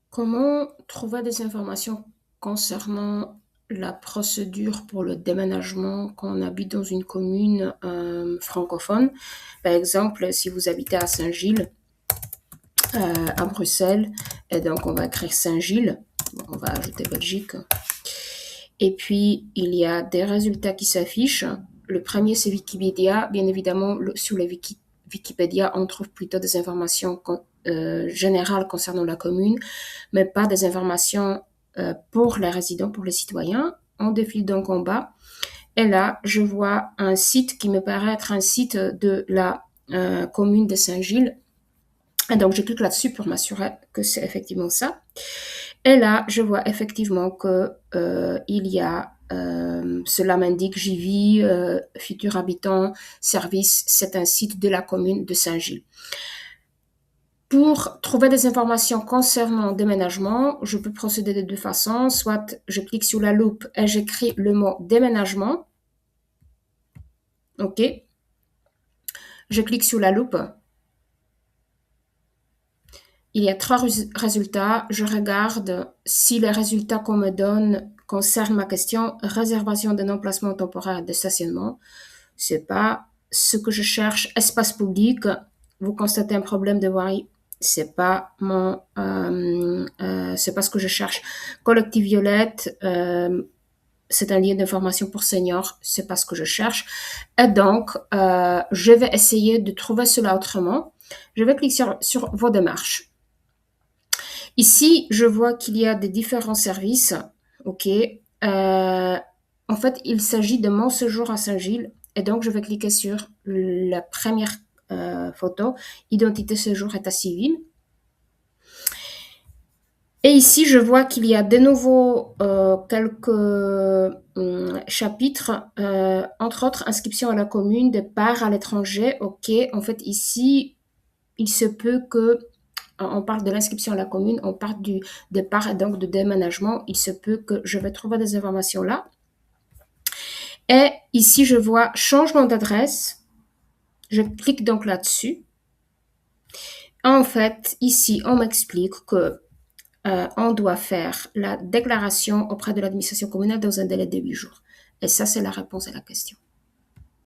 Comment trouver des informations concernant la procédure pour le déménagement quand on habite dans une commune francophone? Par exemple, si vous habitez à Saint-Gilles, à Bruxelles, et donc on va écrire Saint-Gilles, on va ajouter Belgique. Et puis, il y a des résultats qui s'affichent. Le premier, c'est Wikipédia. Bien évidemment, sur les Wikipédia, on trouve plutôt des informations générales concernant la commune, mais pas des informations pour les résidents, pour les citoyens. On défile donc en bas. Et là, je vois un site qui me paraît être un site de la commune de Saint-Gilles. Et donc, je clique là-dessus pour m'assurer que c'est effectivement ça. Et là, je vois effectivement que il y a, cela m'indique j'y vis, futur habitant, service, c'est un site de la commune de Saint-Gilles. Pour trouver des informations concernant déménagement, je peux procéder de deux façons. Soit je clique sur la loupe et j'écris le mot déménagement. OK. Je clique sur la loupe. Il y a 3 résultats. Je regarde si les résultats qu'on me donne concernent ma question réservation d'un emplacement temporaire de stationnement. C'est pas ce que je cherche. Espace public. Vous constatez un problème de voirie. C'est pas c'est pas ce que je cherche. Collectif Violette. C'est un lien d'information pour seniors. C'est pas ce que je cherche. Et donc, je vais essayer de trouver cela autrement. Je vais cliquer sur vos démarches. Ici, je vois qu'il y a des différents services. OK. En fait, il s'agit de mon séjour à Saint-Gilles. Et donc, je vais cliquer sur la première photo, identité, séjour, état civil. Et ici, je vois qu'il y a de nouveau quelques chapitres, entre autres, inscription à la commune, départ à l'étranger. OK. En fait, ici, il se peut que on parle de l'inscription à la commune, on parle du départ et donc de déménagement. Il se peut que je vais trouver des informations là. Et ici, je vois changement d'adresse. Je clique donc là-dessus. En fait, ici, on m'explique que on doit faire la déclaration auprès de l'administration communale dans un délai de 8 jours. Et ça, c'est la réponse à la question.